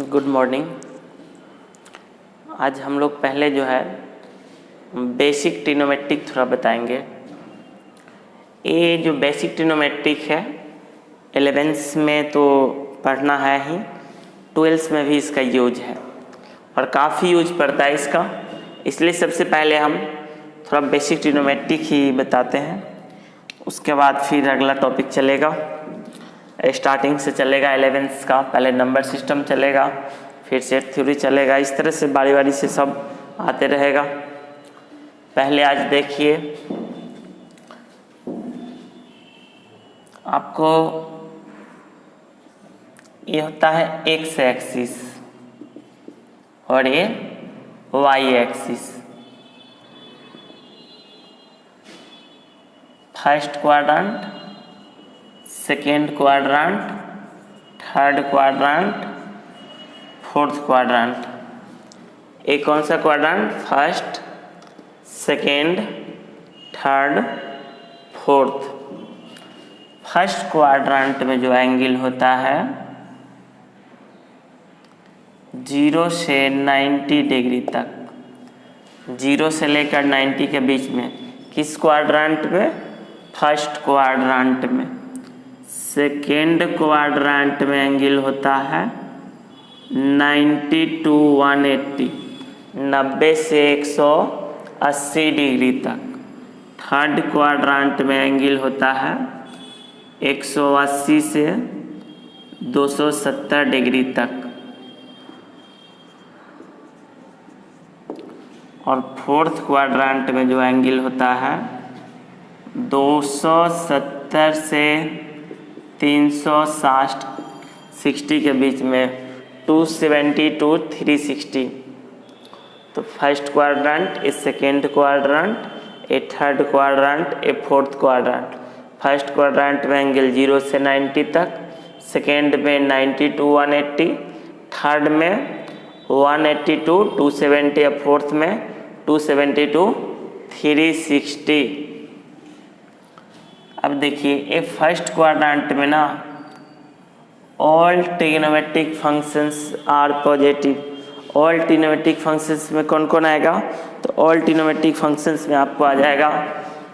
Good morning. आज हम लोग पहले जो है बेसिक ट्रिग्नोमेट्रिक थोड़ा बताएंगे। ये जो बेसिक ट्रिग्नोमेट्रिक है 11th में तो पढ़ना है ही, 12th में भी इसका यूज है और काफ़ी यूज पड़ता है इसका। इसलिए सबसे पहले हम थोड़ा बेसिक ट्रिग्नोमेट्रिक ही बताते हैं, उसके बाद फिर अगला टॉपिक चलेगा। स्टार्टिंग से चलेगा 11th का, पहले नंबर सिस्टम चलेगा, फिर सेट थ्योरी चलेगा, इस तरह से बारी बारी से सब आते रहेगा। पहले आज देखिए, आपको ये होता है एक्स एक्सिस और ये Y axis. First quadrant, second quadrant, third quadrant, fourth quadrant. ये कौन सा quadrant? First, second, third, fourth. First quadrant में जो एंगल होता है 0 से 90 डिग्री तक, 0 से लेकर 90 के बीच में, किस क्वाड्रेंट में? फर्स्ट क्वाड्रेंट में। सेकेंड क्वाड्रेंट में एंगल होता है 90 to 180, 90 से 180 डिग्री तक। थर्ड क्वाड्रेंट में एंगल होता है 180 से 270 डिग्री तक। और फोर्थ क्वाड्रेंट में जो एंगल होता है 270 से 360 के बीच में, 270 to 360। तो फर्स्ट क्वाड्रेंट, ए सेकेंड क्वाड्रेंट, ए थर्ड क्वाड्रेंट, ए फोर्थ क्वाड्रेंट। फर्स्ट क्वाड्रेंट में एंगल 0 से 90 तक, सेकेंड में 90 to 180, थर्ड में 180 to 270 और फोर्थ में 270 to 360। अब देखिए, ये फर्स्ट क्वाड्रेंट में ना all trigonometric functions are positive. All trigonometric functions में कौन कौन आएगा? तो ऑल ट्रिग्नोमेट्रिक फंक्शंस में आपको आ जाएगा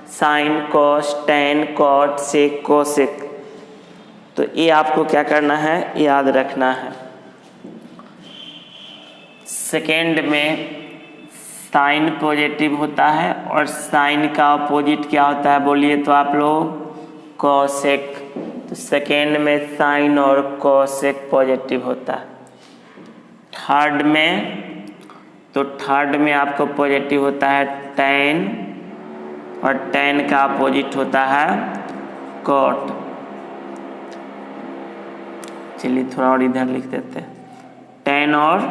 साइन, कॉस, टेन, कॉट, सेक, कोसेक। तो ये आपको क्या करना है, याद रखना है। सेकेंड में साइन पॉजिटिव होता है और साइन का अपोजिट क्या होता है बोलिए तो आप लोग? कोसेक। तो सेकेंड में साइन और कोसेक पॉजिटिव होता है। थर्ड में आपको पॉजिटिव होता है टेन और टेन का अपोजिट होता है कॉट। चलिए थोड़ा और इधर लिख देते हैं। टेन और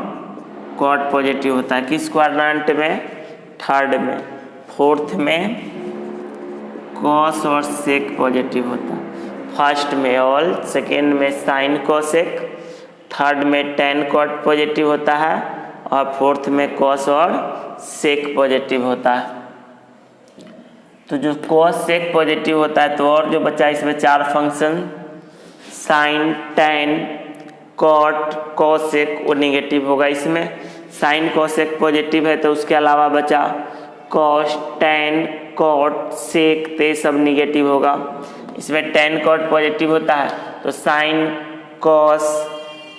कॉट पॉजिटिव होता है किस क्वाड्रेंट में? थर्ड में। फोर्थ में कॉस और सेक पॉजिटिव होता है। फर्स्ट में ऑल, सेकेंड में साइन कोसेक, थर्ड में टेन कॉट पॉजिटिव होता है और फोर्थ में कॉस और सेक पॉजिटिव होता है। तो जो कॉस सेक पॉजिटिव होता है तो और जो बचा इसमें चार function, sine, tan, cot, cosec, वो निगेटिव होगा। इसमें साइन कोसेक पॉजिटिव है तो उसके अलावा बचा कॉस, टेन, कॉट, सेक, तो ये सब निगेटिव होगा। इसमें टेन कॉट पॉजिटिव होता है तो साइन, कॉस,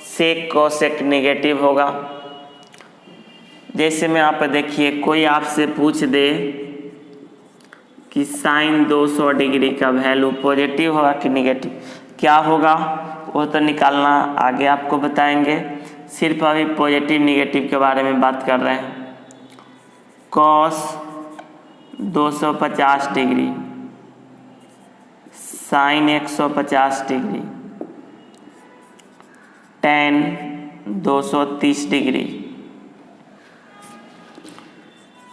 सेक, कोसेक निगेटिव होगा। जैसे में आप देखिए, कोई आपसे पूछ दे कि साइन 200 डिग्री का वैल्यू पॉजिटिव होगा कि निगेटिव, क्या होगा वो तो निकालना आगे आपको बताएंगे। सिर्फ अभी पॉजिटिव निगेटिव के बारे में बात कर रहे हैं। Cos 250 degree, sine 150 degree, tan 230 degree,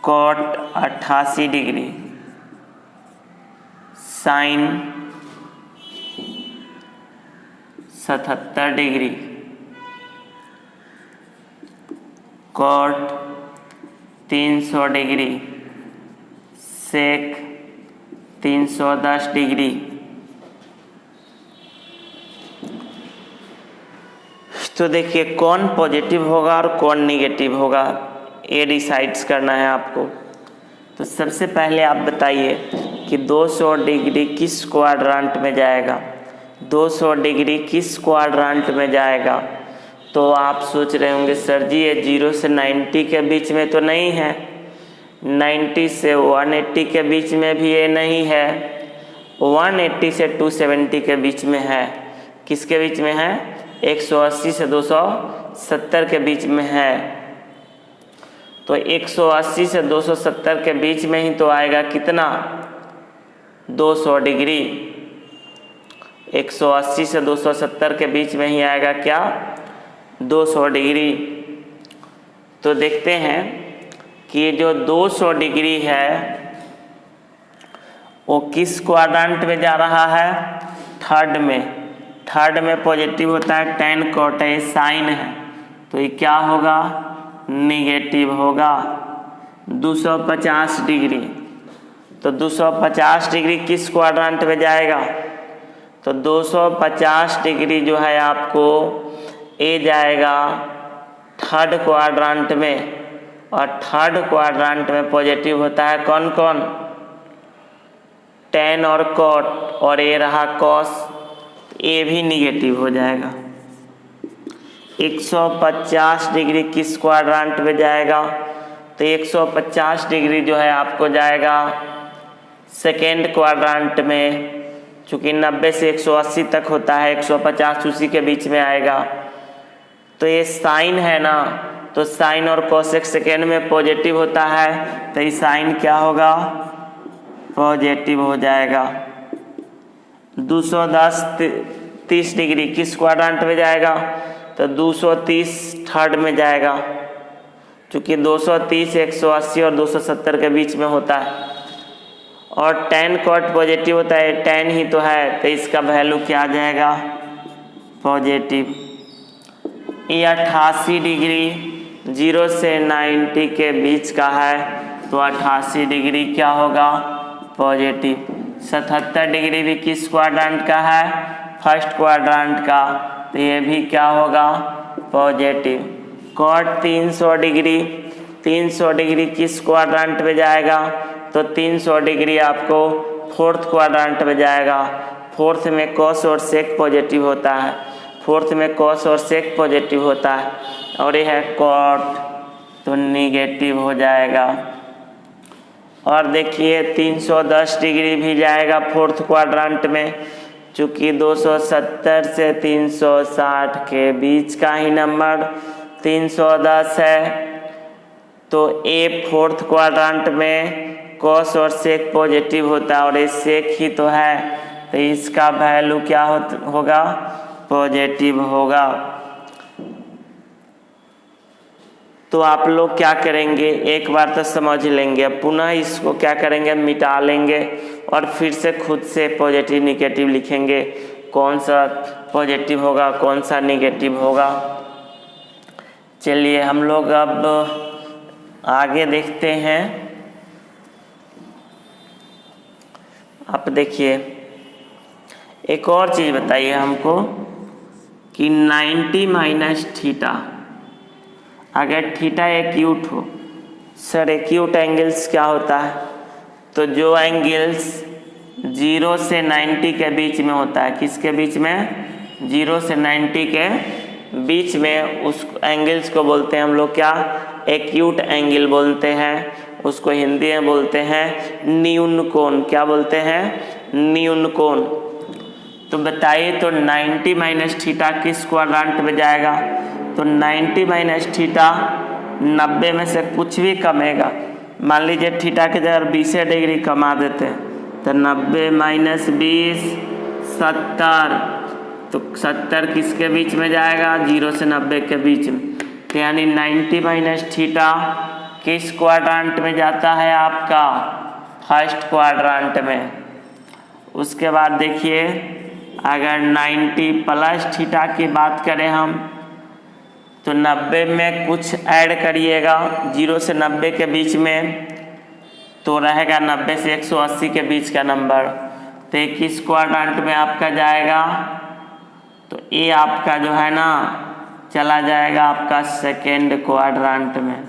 cot 88 degree, sine 77 degree, cot 300 degree, sec 310 degree. तो देखिए कौन पॉजिटिव होगा और कौन निगेटिव होगा, ये डिसाइड्स करना है आपको। तो सबसे पहले आप बताइए कि 200 डिग्री किस क्वाड्रेंट में जाएगा, 200 डिग्री किस क्वाड्रेंट में जाएगा। तो आप सोच रहे होंगे सर जी ये 0 से 90 के बीच में तो नहीं है, 90 से 180 के बीच में भी ये नहीं है, 180 से 270 के बीच में है। किसके बीच में है, 180 से 270 के बीच में है। तो 180 से 270 के बीच में ही तो आएगा कितना, 200 डिग्री। 180 से 270 के बीच में ही आएगा क्या, 200 डिग्री। तो देखते हैं कि जो 200 डिग्री है वो किस क्वाड्रेंट में जा रहा है, थर्ड में। थर्ड में पॉजिटिव होता है tan cot, ये साइन है तो ये क्या होगा, निगेटिव होगा। 250 डिग्री, तो 250 डिग्री किस क्वाड्रेंट में जाएगा, तो 250 डिग्री जो है आपको ए जाएगा थर्ड क्वाड्रेंट में। और थर्ड क्वाड्रेंट में पॉजिटिव होता है कौन कौन, tan और cot, और ये रहा cos, ये भी निगेटिव हो जाएगा। 150 डिग्री किस क्वाड्रेंट में जाएगा, तो 150 डिग्री जो है आपको जाएगा सेकेंड क्वाड्रेंट में। चूँकि 90 से 180 तक होता है, 150 उसी के बीच में आएगा। तो ये साइन है ना, तो साइन और कोसेक सेकेंड में पॉजिटिव होता है तो ये साइन क्या होगा, पॉजिटिव हो जाएगा। 230 डिग्री किस क्वाड्रेंट में जाएगा, तो 230 थर्ड में जाएगा। चूँकि 230, 180 और 270 के बीच में होता है। और tan cot पॉजिटिव होता है, tan ही तो है तो इसका वैल्यू क्या आ जाएगा, पॉजिटिव। ये 88 डिग्री 0 से 90 के बीच का है तो 88 डिग्री क्या होगा, पॉजिटिव। 77 डिग्री भी किस क्वाड्रेंट का है, फर्स्ट क्वाड्रेंट का, तो ये भी क्या होगा, पॉजिटिव। cot 300 डिग्री, 300 डिग्री किस क्वाड्रेंट में जाएगा, तो 300 डिग्री आपको फोर्थ क्वाड्रेंट में जाएगा। फोर्थ में cos और sec पॉजिटिव होता है, फोर्थ में cos और sec पॉजिटिव होता है, और यह है cot तो निगेटिव हो जाएगा। और देखिए 310 डिग्री भी जाएगा फोर्थ क्वाड्रेंट में। चूँकि 270 से 360 के बीच का ही नंबर 310 है तो ए फोर्थ क्वाड्रेंट में cos और sec पॉजिटिव होता है, और ये sec ही तो है तो इसका वैल्यू क्या होगा, पॉजिटिव होगा। तो आप लोग क्या करेंगे, एक बार तो समझ लेंगे, पुनः इसको क्या करेंगे, मिटा लेंगे और फिर से खुद से पॉजिटिव निगेटिव लिखेंगे, कौन सा पॉजिटिव होगा कौन सा निगेटिव होगा। चलिए हम लोग अब आगे देखते हैं। आप देखिए एक और चीज़ बताइए हमको कि 90 माइनस थीटा, अगर थीटा एक्यूट हो, सर एक्यूट एंगल्स क्या होता है, तो जो एंगल्स 0 से 90 के बीच में होता है, किसके बीच में, 0 से 90 के बीच में, उस एंगल्स को बोलते हैं हम लोग क्या, एक्यूट एंगल बोलते हैं। उसको हिंदी में बोलते हैं न्यून कोण, क्या बोलते हैं, न्यून कोण। तो बताइए तो 90 माइनस थीटा किस क्वाड्रेंट में जाएगा, तो 90 माइनस थीटा 90 में से कुछ भी कमेगा। मान लीजिए थीटा के जगह 20 डिग्री कमा देते हैं तो 90 माइनस 20 70, तो 70 किसके बीच में जाएगा, 0 से 90 के बीच में। तो यानी 90 माइनस थीटा किस क्वाड्रेंट में जाता है आपका, फर्स्ट क्वाड्रेंट में। उसके बाद देखिए अगर 90 प्लस थीटा की बात करें हम तो 90 में कुछ ऐड करिएगा 0 से 90 के बीच में, तो रहेगा 90 से 180 के बीच का नंबर। तो ये किस क्वाड्रेंट में आपका जाएगा, तो ये आपका जो है ना चला जाएगा आपका सेकेंड क्वाड्रांट में।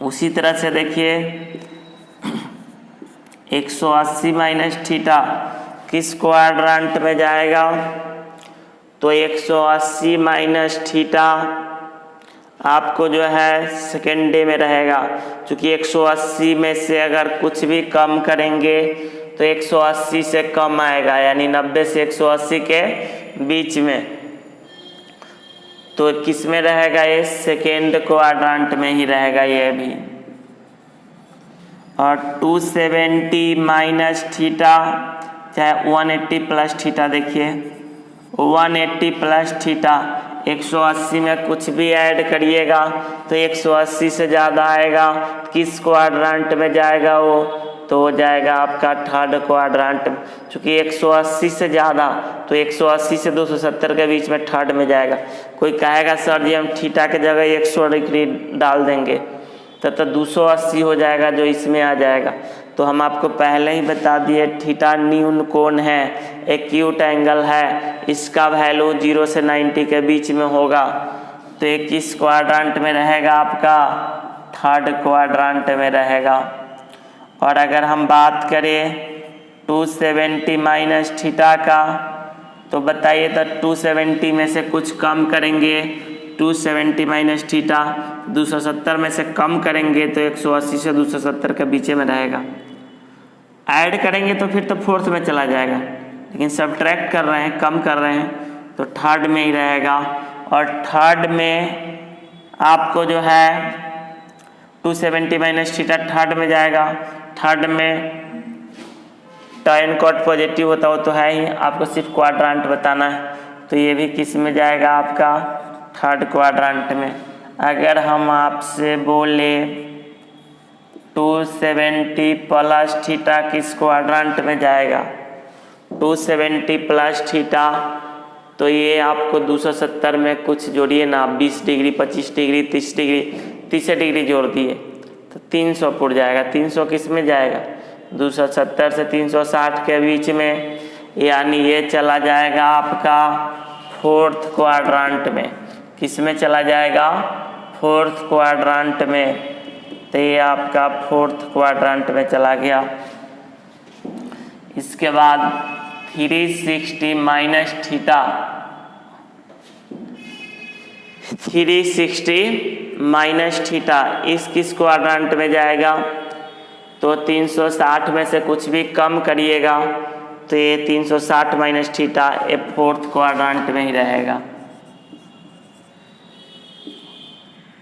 उसी तरह से देखिए 180 माइनस थीटा किस क्वाड्रांट में जाएगा, तो 180 माइनस थीटा आपको जो है सेकेंड में रहेगा। क्योंकि 180 में से अगर कुछ भी कम करेंगे तो 180 से कम आएगा, यानी 90 से 180 के बीच में। तो किस में रहेगा ये, सेकेंड क्वाड्रांट में ही रहेगा ये भी। और 270 माइनस थीटा चाहे 180 प्लस थीटा, देखिए 180 प्लस थीटा 180 में कुछ भी ऐड करिएगा तो 180 से ज़्यादा आएगा। किस क्वाड्रांट में जाएगा वो, तो हो जाएगा आपका थर्ड क्वाड्रांट। चूँकि 180 से ज़्यादा तो 180 से 270 के बीच में थर्ड में जाएगा। कोई कहेगा सर जी हम थीटा के जगह 100 डिग्री डाल देंगे तो 280 हो जाएगा, जो इसमें आ जाएगा। तो हम आपको पहले ही बता दिए थीटा न्यून कोण है, एक्यूट एंगल है, इसका वैल्यू 0 से 90 के बीच में होगा। तो ये किस क्वाड्रांट में रहेगा, आपका थर्ड क्वाड्रांट में रहेगा। और अगर हम बात करें 270 माइनस थीटा का, तो बताइए तो 270 में से कुछ कम करेंगे, 270 माइनस थीटा 270 में से कम करेंगे तो 180 से 270 के बीच में रहेगा। ऐड करेंगे तो फिर तो फोर्थ में चला जाएगा, लेकिन सब्ट्रैक्ट कर रहे हैं, कम कर रहे हैं, तो थर्ड में ही रहेगा। और थर्ड में आपको जो है 270 माइनस थीटा थर्ड में जाएगा। थर्ड में tan cot पॉजिटिव होता हो तो है ही, आपको सिर्फ क्वाड्रांट बताना है। तो ये भी किस में जाएगा, आपका थर्ड क्वाड्रांट में। अगर हम आपसे बोले 270 प्लस थीटा किस क्वाड्रांट में जाएगा, 270 प्लस थीटा, तो ये आपको 270 में कुछ जोड़िए ना, 20 डिग्री 25 डिग्री 30 डिग्री 30 डिग्री जोड़ दिए तो 300 पुर जाएगा। 300 किस में जाएगा, 270 से 360 के बीच में, यानी ये चला जाएगा आपका फोर्थ क्वाड्रांट में। किस में चला जाएगा, फोर्थ क्वाड्रांट में। तो ये आपका फोर्थ क्वाड्रांट में चला गया। इसके बाद 360 माइनस थीटा, 360 माइनस थीटा इस किस क्वाड्रांट में जाएगा, तो 360 में से कुछ भी कम करिएगा तो ये 360 माइनस थीटा ये फोर्थ क्वाड्रांट में ही रहेगा।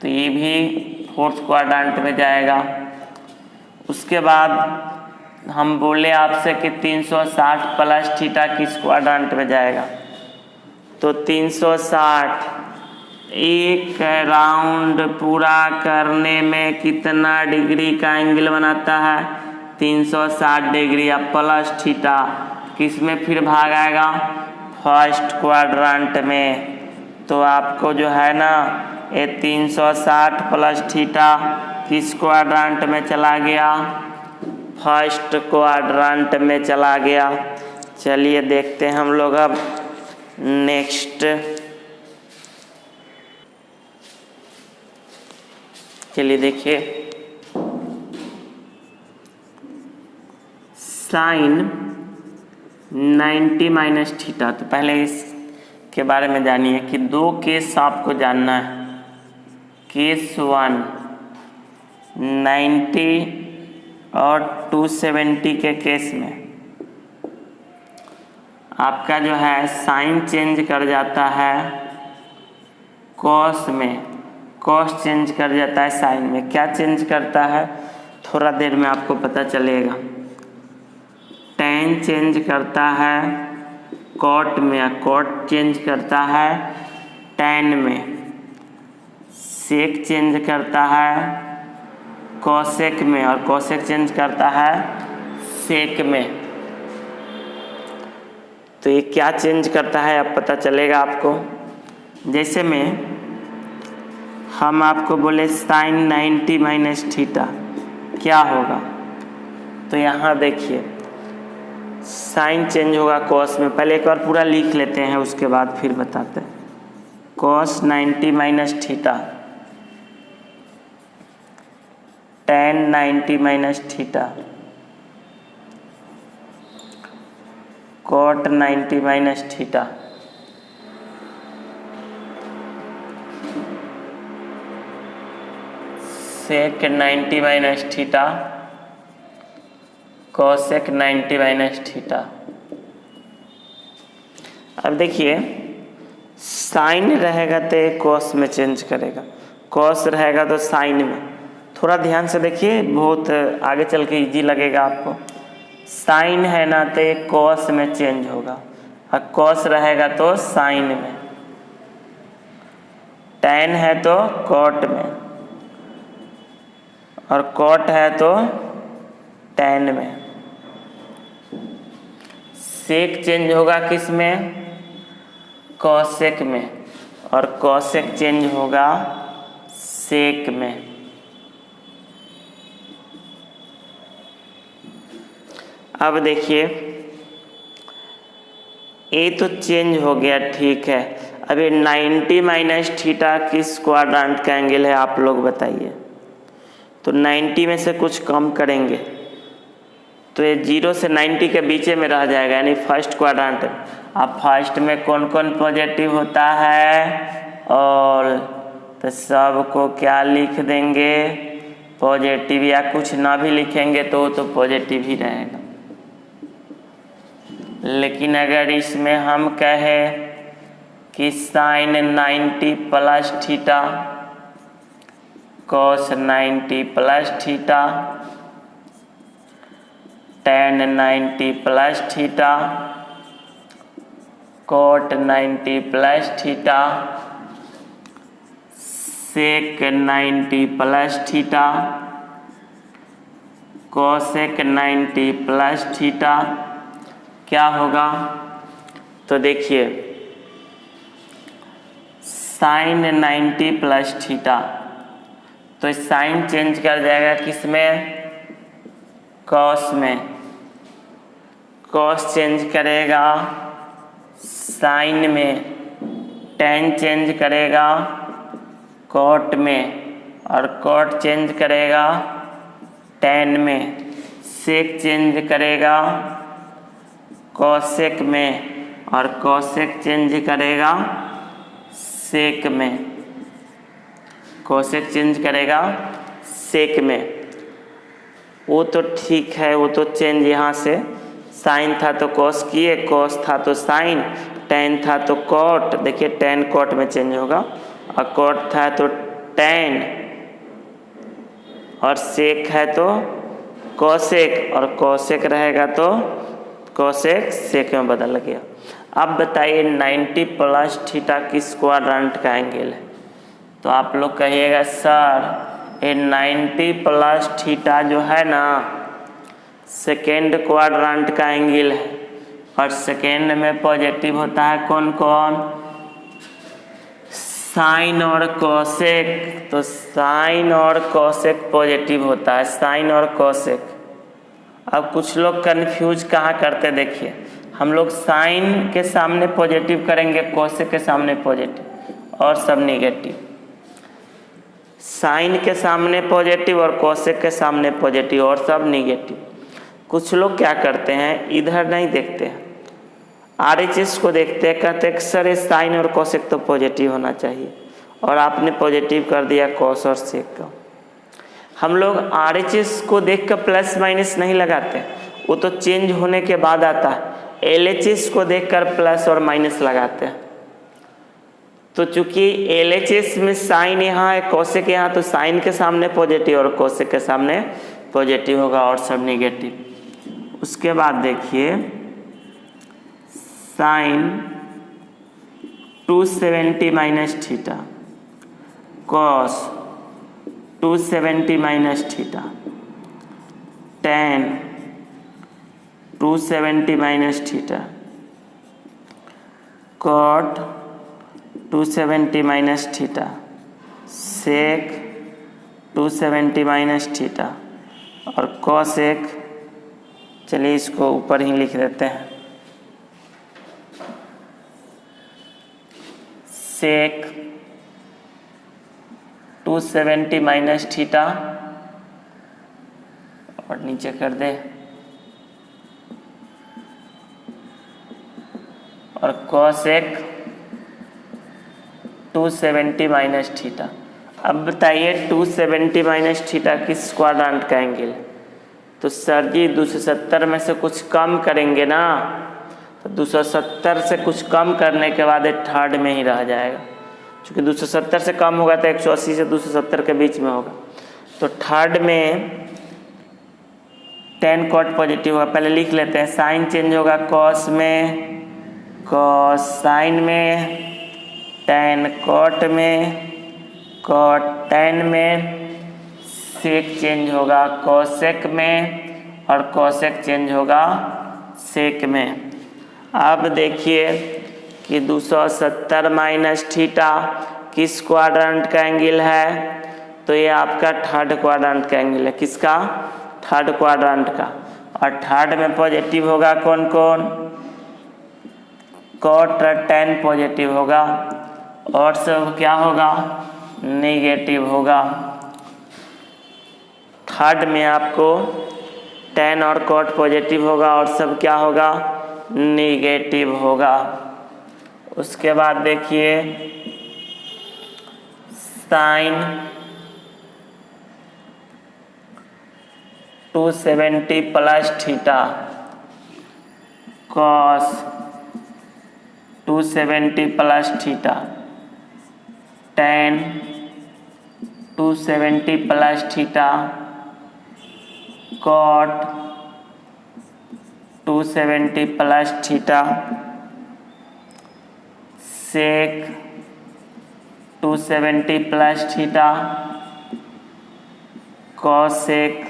तो ये भी फोर्थ क्वाड्रांट में जाएगा। उसके बाद हम बोले आपसे कि 360 प्लस थीटा किस क्वाड्रांट में जाएगा, तो 360 एक राउंड पूरा करने में कितना डिग्री का एंगल बनाता है, 360 डिग्री। अब प्लस थीटा किस में फिर भाग आएगा, फर्स्ट क्वाड्रांट में। तो आपको जो है ना ये 360 प्लस थीटा किस क्वाड्रांट में चला गया, फर्स्ट क्वाड्रांट में चला गया। चलिए देखते हैं हम लोग अब नेक्स्ट। चलिए देखिए साइन 90 माइनस थीटा। तो पहले इसके बारे में जानिए कि दो केस आपको जानना है। केस 1 90 और 270 के केस में आपका जो है साइन चेंज कर जाता है कॉस में, कॉस चेंज कर जाता है साइन में। क्या चेंज करता है, थोड़ा देर में आपको पता चलेगा। टैन चेंज करता है कॉट में, कॉट चेंज करता है टैन में। सेक चेंज करता है कॉसेक में, और कॉसेक चेंज करता है सेक में। तो ये क्या चेंज करता है अब पता चलेगा आपको। जैसे में हम आपको बोले साइन 90 माइनस थीटा क्या होगा, तो यहाँ देखिए साइन चेंज होगा कॉस में। पहले एक बार पूरा लिख लेते हैं, उसके बाद फिर बताते हैं। Cos 90 minus theta, tan 90 minus theta, cot 90 minus theta. Sec 90 minus theta, cosec 90 minus theta. अब देखिए साइन रहेगा तो कॉस में चेंज करेगा, कॉस रहेगा तो साइन में। थोड़ा ध्यान से देखिए, बहुत आगे चल के इजी लगेगा आपको। साइन है ना तो कॉस में चेंज होगा, और कॉस रहेगा तो साइन में। टेन है तो कॉट में, और कॉट है तो टेन में। सेक चेंज होगा किस में? कॉसेक में, और कॉसेक चेंज होगा सेक में। अब देखिए ये तो चेंज हो गया, ठीक है। अब ये 90 माइनस थीटा किस क्वाड्रेंट का एंगल है आप लोग बताइए। तो 90 में से कुछ कम करेंगे तो ये 0 से 90 के बीच में रह जाएगा, यानी फर्स्ट क्वाड्रेंट। अब फर्स्ट में कौन कौन पॉजिटिव होता है? ऑल। तो सबको क्या लिख देंगे? पॉजिटिव, या कुछ ना भी लिखेंगे तो पॉजिटिव ही रहेगा। लेकिन अगर इसमें हम कहें कि sine 90 plus theta, cos 90 plus theta, tan 90 plus theta, cot 90 plus theta, sec 90 plus theta, cosec 90 plus theta, क्या होगा? तो देखिए साइन 90 प्लस थीटा, तो साइन चेंज कर जाएगा किस में? कॉस में। कॉस चेंज करेगा साइन में, टेन चेंज करेगा कॉट में, और कॉट चेंज करेगा टेन में, सेक चेंज करेगा कॉसेक में, और कॉसेक चेंज करेगा सेक में। कॉसेक चेंज करेगा सेक में। वो तो ठीक है, वो तो चेंज यहाँ से साइन था तो कॉस किए, कॉस था तो साइन, टेन था तो कॉट। देखिए टेन कॉट में चेंज होगा, और कॉट था तो टेन, और सेक है तो कॉसेक, और कॉसेक रहेगा तो कॉसेक सेक में बदल गया। अब बताइए 90 प्लस थीटा किस क्वाड्रेंट का एंगल है? तो आप लोग कहिएगा सर ये 90 प्लस थीटा जो है ना सेकेंड क्वाड्रेंट का एंगल है, और सेकेंड में पॉजिटिव होता है कौन कौन? साइन और कॉसेक। तो साइन और कॉसेक पॉजिटिव होता है, साइन और कॉसेक। अब कुछ लोग कंफ्यूज कहाँ करते, देखिए हम लोग साइन के सामने पॉजिटिव करेंगे, कॉसेक के सामने पॉजिटिव, और सब निगेटिव। साइन के सामने पॉजिटिव और कॉसेक के सामने पॉजिटिव, और सब निगेटिव। कुछ लोग क्या करते हैं, इधर नहीं देखते हैं, RHS को देखते हैं, कहते हैं सर ये साइन और कॉसेक तो पॉजिटिव होना चाहिए, और आपने पॉजिटिव कर दिया कॉस और सेक का। हम लोग RHS को देख कर प्लस माइनस नहीं लगाते, वो तो चेंज होने के बाद आता है। LHS को देखकर प्लस और माइनस लगाते हैं। तो चूंकि LHS में साइन यहाँ है, कॉसेक यहाँ, तो साइन के सामने पॉजिटिव और कॉसेक के सामने पॉजिटिव होगा, और सब निगेटिव। उसके बाद देखिए sine 270 minus theta, cos 270 minus theta, tan 270 minus theta, cot 270 minus theta, sec 270 minus theta, और कॉसेक, चलिए इसको ऊपर ही लिख देते हैं, सेक 270 माइनस थीटा, और नीचे कर दे, और कॉसेक 270 माइनस थीटा। अब बताइए 270 माइनस थीटा किस क्वाड्रेंट का एंगल? तो सर जी 270 में से कुछ कम करेंगे ना, तो 270 से कुछ कम करने के बाद थर्ड में ही रह जाएगा, क्योंकि 270 से कम होगा तो 180 से 270 के बीच में होगा। तो थर्ड में tan कॉट पॉजिटिव होगा। पहले लिख लेते हैं, साइन चेंज होगा कॉस में, कॉस साइन में, tan कॉट में, कॉट tan में, सेक चेंज होगा कॉसेक में, और कॉसेक चेंज होगा सेक में। अब देखिए कि 270 माइनस थीटा किस क्वाड्रेंट का एंगल है? तो ये आपका थर्ड क्वाड्रेंट का एंगल है। किसका? थर्ड क्वाड्रेंट का। और थर्ड में पॉजिटिव होगा कौन कौन? कॉट और tan पॉजिटिव होगा, और सब क्या होगा? नेगेटिव होगा। थर्ड में आपको tan और कॉट पॉजिटिव होगा, और सब क्या होगा? नेगेटिव होगा। उसके बाद देखिए sine 270 plus theta, cos 270 plus theta, tan 270 plus theta, cot 270 plus theta, sec 270 plus theta, cosec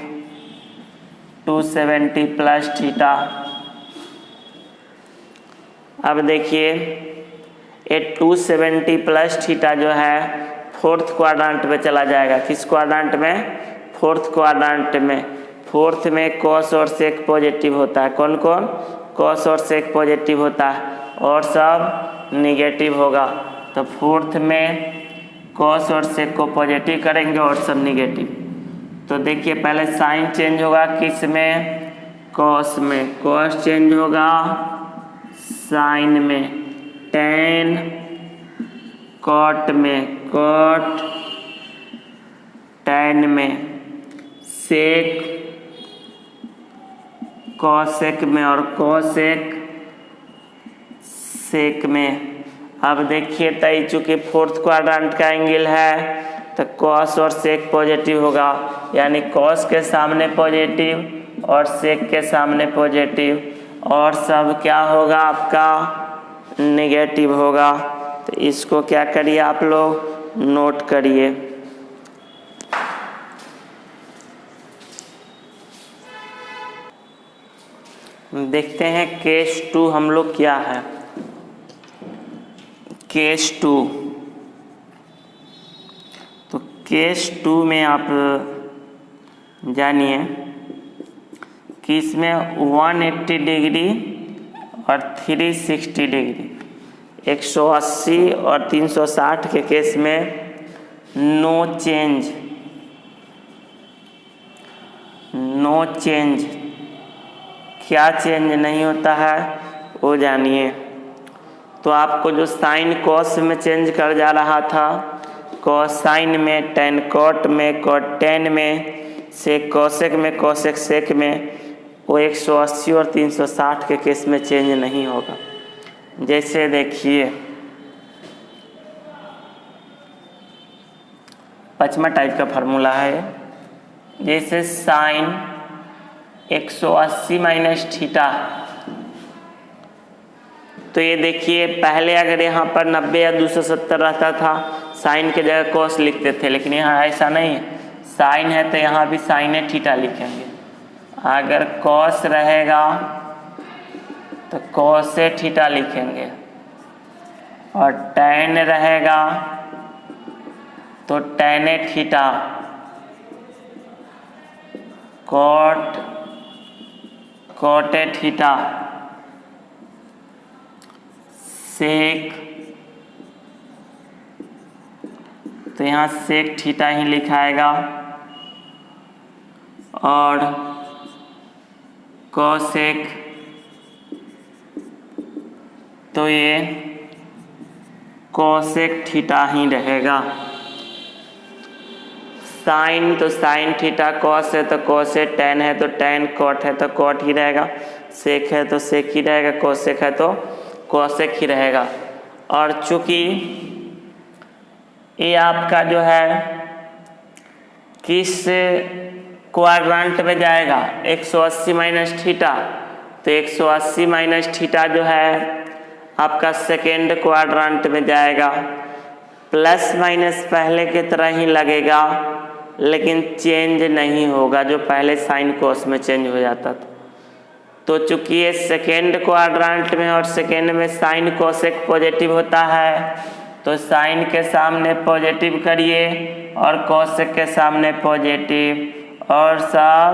270 plus theta. अब देखिए ये 270 प्लस थीटा जो है फोर्थ क्वाड्रेंट में चला जाएगा। किस क्वाड्रेंट में? फोर्थ क्वाड्रेंट में। फोर्थ में कॉस और सेक पॉजिटिव होता है। कौन कौन? कॉस और सेक पॉजिटिव होता है, और सब निगेटिव होगा। तो फोर्थ में कॉस और सेक को पॉजिटिव करेंगे, और सब निगेटिव। तो देखिए पहले साइन चेंज होगा किस में? कॉस में। कॉस चेंज होगा साइन में। tan कॉट में, कॉट tan में, सेक कॉसेक में, और कॉसेक सेक में। अब देखिए तय चूँकि फोर्थ क्वाड्रेंट का एंगल है तो कॉस और सेक पॉजिटिव होगा, यानी कॉस के सामने पॉजिटिव और सेक के सामने पॉजिटिव, और सब क्या होगा आपका? नेगेटिव होगा। तो इसको क्या करिए आप लोग? नोट करिए। देखते हैं केस 2 हम लोग क्या है। केस 2, तो केस 2 में आप जानिए कि इसमें 180 डिग्री और 360 डिग्री, 180 और 360 के केस में नो चेंज, नो चेंज। क्या चेंज नहीं होता है वो जानिए। तो आपको जो साइन कॉस में चेंज कर जा रहा था, कॉस साइन में, tan कॉट में, कॉट tan में, सेक कॉसेक में, कॉसेक सेक में, वो 180 और 360 के केस में चेंज नहीं होगा। जैसे देखिए पचमा टाइप का फार्मूला है। जैसे साइन 180 माइनस थीटा, तो ये देखिए पहले अगर यहाँ पर 90 या 270 रहता था साइन के जगह कॉस लिखते थे, लेकिन यहाँ ऐसा नहीं है। साइन है तो यहाँ भी साइन थीटा लिखेंगे। अगर कॉस रहेगा तो कॉस थीटा लिखेंगे, और tan रहेगा तो tan थीटा, कॉट थीटा, सेक तो यहाँ सेक थीटा ही लिखाएगा और कोसेक तो ये कोसेक थीटा ही रहेगा। साइन तो साइन थीटा, कॉस है तो कॉस है, टेन है तो टेन, कॉट है तो कॉट ही रहेगा, सेक है तो सेक ही रहेगा, कोसेक है तो कोसेक ही रहेगा। और चूंकि ये आपका जो है किस क्वाड्रेंट में जाएगा 180 माइनस थीटा, तो 180 माइनस थीटा जो है आपका सेकेंड क्वाड्रेंट में जाएगा। प्लस माइनस पहले की तरह ही लगेगा लेकिन चेंज नहीं होगा जो पहले साइन कोस में चेंज हो जाता था। तो चूंकि ये सेकेंड क्वाड्रेंट में और सेकेंड में साइन कोसेक पॉजिटिव होता है तो साइन के सामने पॉजिटिव करिए और कोसेक के सामने पॉजिटिव, और सब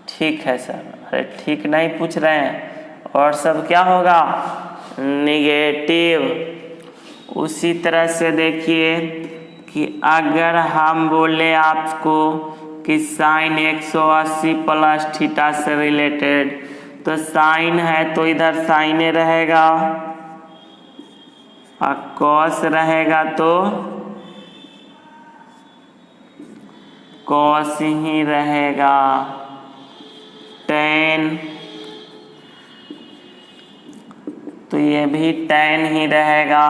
ठीक है सर। अरे ठीक नहीं पूछ रहे हैं, और सब क्या होगा निगेटिव। उसी तरह से देखिए कि अगर हम बोले आपको कि साइन 180 प्लस थीटा से रिलेटेड, तो साइन है तो इधर साइन रहेगा और कॉस रहेगा तो कॉस ही रहेगा। टेन तो ये भी टेन ही रहेगा।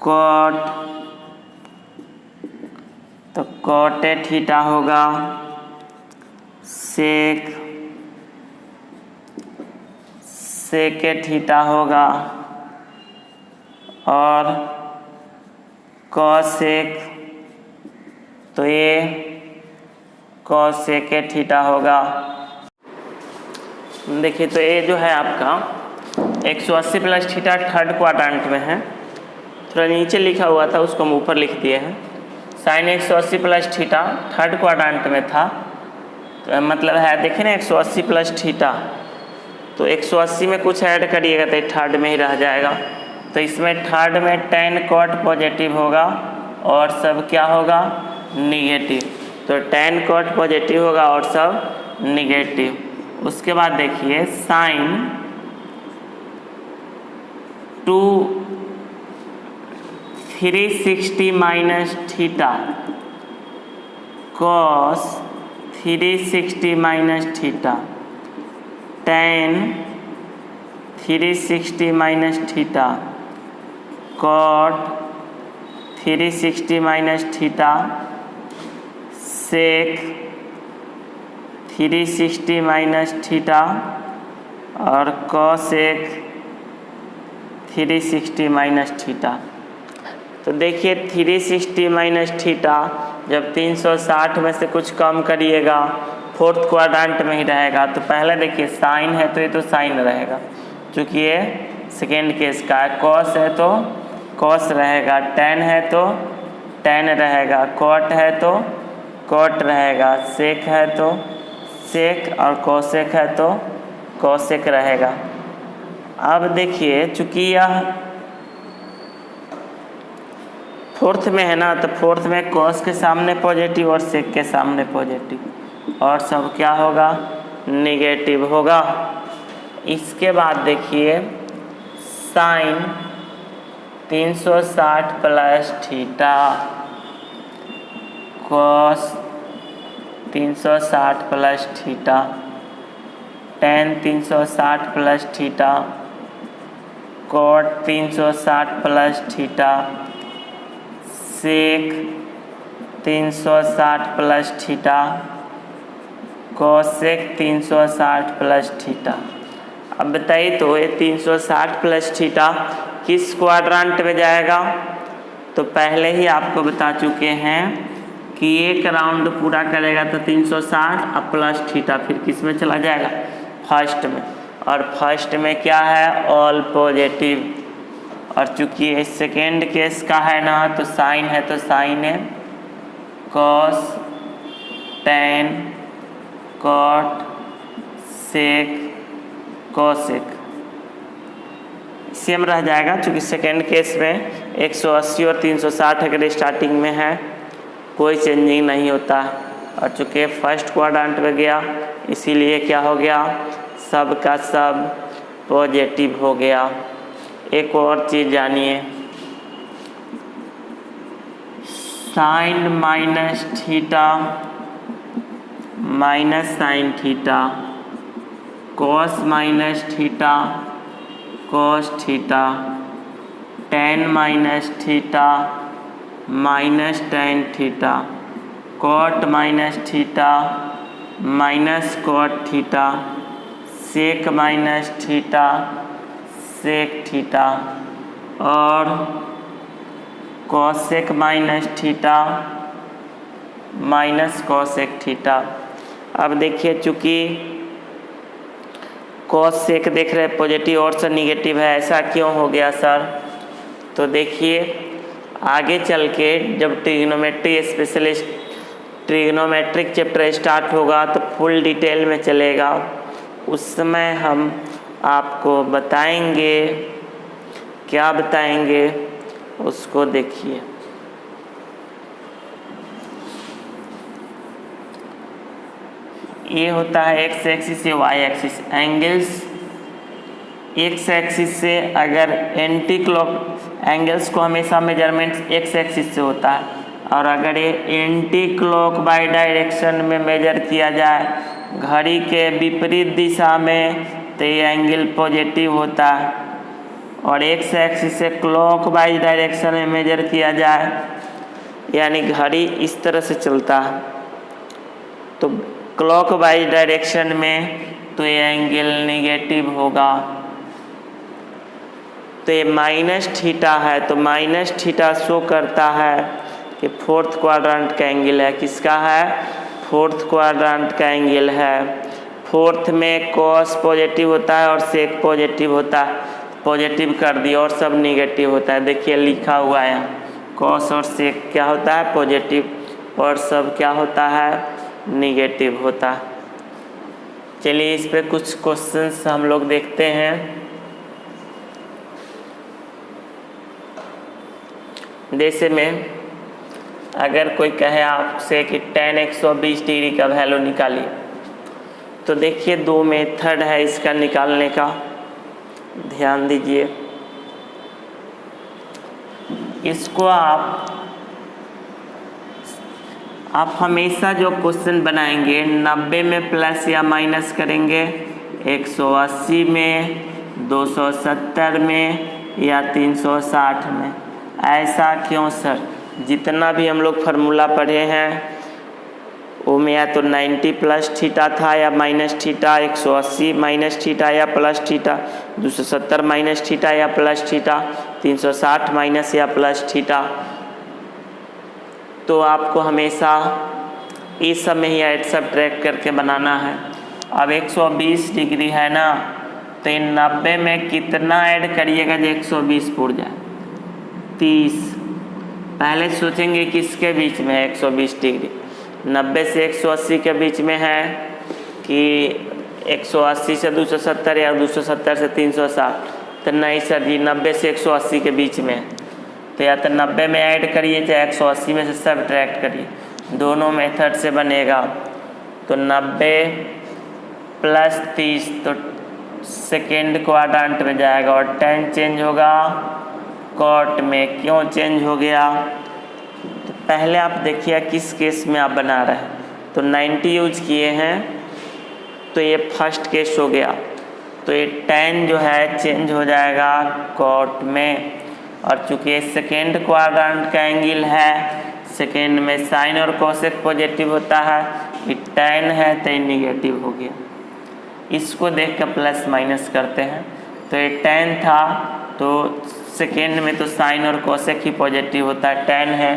कॉट तो कॉटे थीटा होगा। सेक सेके थीटा होगा और कॉसेक तो ये कॉसेके थीटा होगा। देखिए तो ये जो है आपका 180 प्लस थीटा थर्ड क्वाड्रेंट में है, थोड़ा नीचे लिखा हुआ था उसको हम ऊपर लिख दिए हैं। Sine 180 plus theta third quadrant में था, तो मतलब है देखिए ना 180 प्लस थीटा, तो 180 में कुछ ऐड करिएगा तो थर्ड में ही रह जाएगा। तो इसमें थर्ड में टेन कॉट पॉजिटिव होगा और सब क्या होगा निगेटिव। तो टेन कॉट पॉजिटिव होगा और सब निगेटिव। उसके बाद देखिए sine 360 minus theta cos 360 minus theta, tan 360 minus theta, cot 360 minus theta, sec 360 minus theta और कॉसेक 360 माइनस थीटा। तो देखिए 360 माइनस थीटा जब 360 में से कुछ कम करिएगा फोर्थ क्वाड्रेंट में ही रहेगा। तो पहले देखिए साइन है तो ये तो साइन रहेगा क्योंकि ये सेकेंड केस का है, कॉस है तो कॉस रहेगा, टेन है तो टेन रहेगा, कॉट है तो कॉट रहेगा, सेक है तो सेक और कोसेक है तो कोसेक रहेगा। अब देखिए चूंकि यह फोर्थ में है ना, तो फोर्थ में कॉस के सामने पॉजिटिव और सेक के सामने पॉजिटिव और सब क्या होगा निगेटिव होगा। इसके बाद देखिए sine 360 plus theta cos 360 plus theta, tan 360 plus theta, cot 360 plus theta, sec 360 plus theta, cosec 360 plus theta. अब बताइए तो ये 360 प्लस थीटा किस क्वाड्रेंट में जाएगा? तो पहले ही आपको बता चुके हैं कि एक राउंड पूरा करेगा तो 360 अब प्लस थीटा फिर किस में चला जाएगा फर्स्ट में, और फर्स्ट में क्या है ऑल पॉजिटिव। और चूंकि ये सेकेंड केस का है ना, तो साइन है तो साइन है, कॉस, टेन, कॉट, सेक, कोसेक, सेम रह जाएगा, क्योंकि सेकेंड केस में 180 और 360 अगर स्टार्टिंग में है कोई चेंजिंग नहीं होता, और चूँकि फर्स्ट क्वाड्रेंट में गया इसीलिए क्या हो गया, सब का सब पॉजिटिव हो गया। एक और चीज़ जानिए, sine minus theta minus sine theta, cos minus theta cos theta, tan minus theta minus tan theta, cot minus theta minus cot theta, sec minus theta sec theta, और cosec minus theta minus cosec theta. अब देखिए, चूँकि cosec देख रहे हैं positive और से negative है, ऐसा क्यों हो गया सर? तो देखिए आगे चल के जब ट्रिग्नोमेट्रिक चैप्टर स्टार्ट होगा तो फुल डिटेल में चलेगा, उस समय हम आपको बताएंगे। क्या बताएंगे उसको देखिए। ये होता है एक्स एक्सिस से Y axis, angles X axis से अगर एंटी क्लॉक एंगल्स को हमेशा मेजरमेंट एक्स एक्सिस से होता है, और अगर ये एंटी क्लॉक बाई डायरेक्शन में मेजर किया जाए घड़ी के विपरीत दिशा में तो ये एंगल पॉजिटिव होता है, और एक्स एक्सिस से क्लॉक वाइज डायरेक्शन में मेजर किया जाए यानी घड़ी इस तरह से चलता है तो क्लॉक वाइज डायरेक्शन में तो ये एंगल नेगेटिव होगा। तो ये माइनस थीटा है, तो माइनस थीटा शो करता है कि फोर्थ क्वाड्रेंट का एंगल है। किसका है? फोर्थ क्वाड्रेंट का एंगल है। फोर्थ में कॉस पॉजिटिव होता है और सेक पॉजिटिव होता है, पॉजिटिव कर दिया, और सब निगेटिव होता है। देखिए लिखा हुआ है यहाँ, कॉस और सेक क्या होता है? पॉजिटिव, और सब क्या होता है? निगेटिव होता है। चलिए इस पे कुछ क्वेश्चंस हम लोग देखते हैं। जैसे में अगर कोई कहे आपसे कि tan 120 डिग्री का वैल्यू निकालिए, तो देखिए दो मेथड है इसका निकालने का, ध्यान दीजिए। इसको आप हमेशा जो क्वेश्चन बनाएंगे 90 में प्लस या माइनस करेंगे, 180 में, 270 में या 360 में। ऐसा क्यों सर? जितना भी हम लोग फार्मूला पढ़े हैं वो में या तो 90 प्लस थीटा था या माइनस थीटा, 180 माइनस थीटा या प्लस थीटा, 270 माइनस थीटा या प्लस थीटा, 360 माइनस या प्लस थीटा। तो आपको हमेशा इस सब में ही ऐड सब्ट्रैक्ट करके बनाना है। अब 120 डिग्री है ना, तो 90 में कितना ऐड करिएगा जो 120 पूर जाए? 30। पहले सोचेंगे किसके बीच में है 120 डिग्री? 90 से 180 के बीच में है कि 180 से 270 या 270 से 360? तो नहीं सर जी, 90 से 180 के बीच में है। तो या तो 90 में ऐड करिए चाहे 180 में से सब्ट्रैक्ट करिए, दोनों मेथड से बनेगा। तो 90 प्लस 30 तो सेकेंड क्वाड्रेंट में जाएगा, और 10 चेंज होगा कॉट में। क्यों चेंज हो गया? तो पहले आप देखिए किस केस में आप बना रहे हैं। तो 90 यूज किए हैं तो ये फर्स्ट केस हो गया, तो ये 10 जो है चेंज हो जाएगा कॉट में। और चूँकि सेकेंड क्वाड्रेंट का एंगल है, सेकेंड में साइन और कोसेक पॉजिटिव होता है, ये 10 है तो ये निगेटिव हो गया। इसको देख कर प्लस माइनस करते हैं, तो ये 10 था तो सेकेंड में तो साइन और कोसेक ही पॉजिटिव होता है, 10 है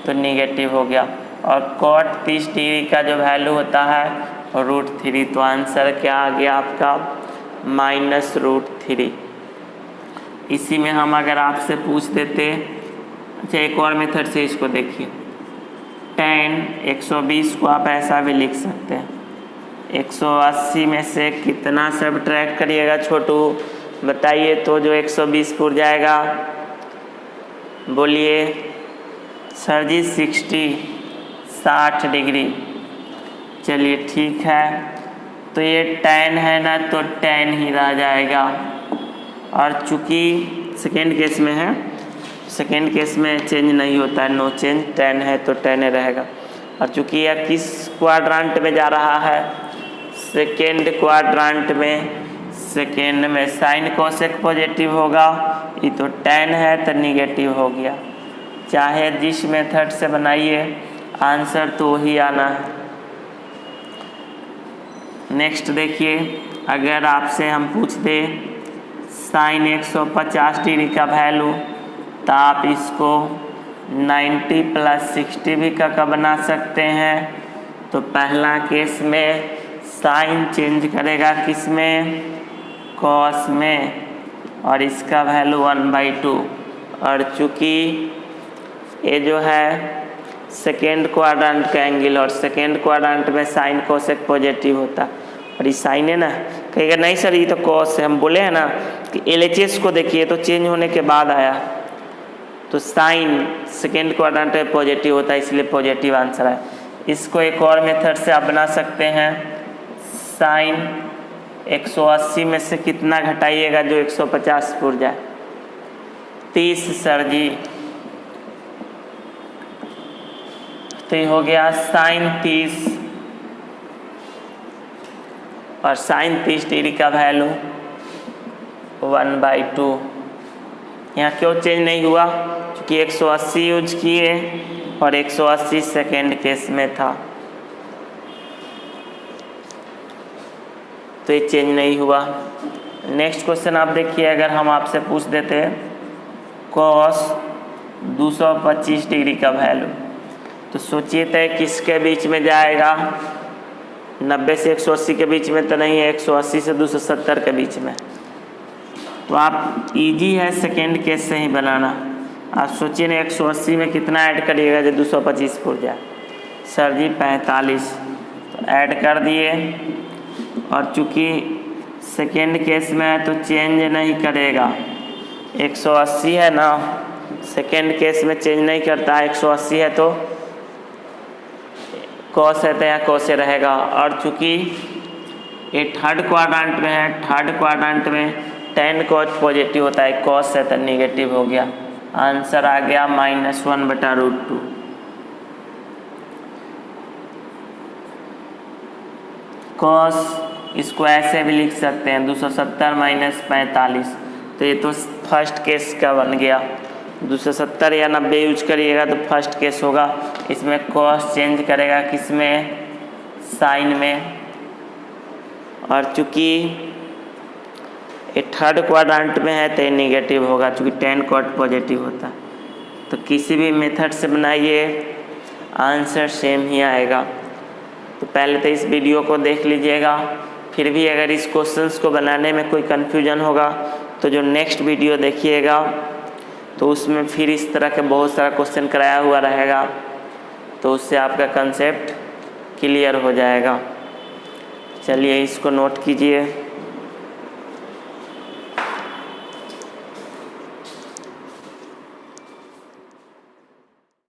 तो निगेटिव हो गया। और कॉट 30 डिग्री का जो वैल्यू होता है √3, तो आंसर क्या आ गया आपका? -√3। इसी में हम अगर आपसे पूछ देते, अच्छा एक और मेथड से इसको देखिए, tan 120 को आप ऐसा भी लिख सकते हैं, 180 में से कितना सब्ट्रैक्ट करिएगा छोटू? बताइए तो जो 120 पे उड़ जाएगा, बोलिए सर जी 60 डिग्री। चलिए ठीक है, तो ये tan है ना, तो tan ही रह जाएगा। और चूँकि सेकेंड केस में है, सेकेंड केस में चेंज नहीं होता है, नो चेंज, tan है तो tan रहेगा। और चूँकि यह किस क्वाड्रांट में जा रहा है, सेकेंड क्वाड्रांट में, सेकेंड में साइन कोसेक पॉजिटिव होगा, ये तो tan है तो निगेटिव हो गया। चाहे जिस मेथड से बनाइए आंसर तो वही आना है। नेक्स्ट देखिए, अगर आपसे हम पूछ दें साइन 150 डिग्री का वैल्यू, तो आप इसको 90 + 60 भी का बना सकते हैं। तो पहला केस में साइन चेंज करेगा किस में, कॉस में, और इसका वैल्यू 1/2। और चूँकि ये जो है सेकेंड क्वाड्रेंट का एंगल, और सेकेंड क्वाड्रेंट में साइन कोसेक पॉजिटिव होता, और ये साइन है ना, कहेगा नहीं सर ये तो कॉस है। हम बोले हैं ना कि LHS को देखिए तो चेंज होने के बाद आया, तो साइन सेकेंड क्वाड्रेंट में पॉजिटिव होता है, इसलिए पॉजिटिव आंसर है। इसको एक और मेथड से आप बना सकते हैं, साइन 180 में से कितना घटाइएगा जो 150 पे उड़ जाए, 30 सर जी। तो ये हो गया साइन 30, और साइन 30 डिग्री का वैल्यू 1/2। यहाँ क्यों चेंज नहीं हुआ, क्योंकि 180 यूज किए और 180 सेकेंड केस में था, तो ये चेंज नहीं हुआ। नेक्स्ट क्वेश्चन आप देखिए, अगर हम आपसे पूछ देते कॉस 225 डिग्री का वैल्यू, तो सोचिए तय किसके बीच में जाएगा, 90 से 180 के बीच में तो नहीं है, 180 से 270 के बीच में। तो आप इजी है सेकेंड केस से ही बनाना। आप सोचिए ना 180 में कितना ऐड करिएगा जो 225 पे उड़ जाए, सर जी 45, तो ऐड कर दिए। और चूँकि सेकेंड केस में है तो चेंज नहीं करेगा, 180 है ना, सेकेंड केस में चेंज नहीं करता, 180 है तो कॉस है तो यहाँ कॉस रहेगा। और चूँकि ये थर्ड क्वाड्रेंट में है, थर्ड क्वाड्रेंट में tan cos पॉजिटिव होता है, कॉस है तो निगेटिव हो गया। आंसर आ गया -1/√2। कॉस इसको ऐसे भी लिख सकते हैं 270 - 45, तो ये तो फर्स्ट केस का बन गया। 270 या 90 यूज करिएगा तो फर्स्ट केस होगा, इसमें कॉस चेंज करेगा किसमें, साइन में। और चूँकि ये थर्ड क्वाड्रेंट में है तो ये निगेटिव होगा, चूँकि tan cos पॉजिटिव होता है। तो किसी भी मेथड से बनाइए आंसर सेम ही आएगा। तो पहले तो इस वीडियो को देख लीजिएगा, फिर भी अगर इस क्वेश्चंस को बनाने में कोई कन्फ्यूजन होगा तो जो नेक्स्ट वीडियो देखिएगा तो उसमें फिर इस तरह के बहुत सारा क्वेश्चन कराया हुआ रहेगा, तो उससे आपका कंसेप्ट क्लियर हो जाएगा। चलिए इसको नोट कीजिए।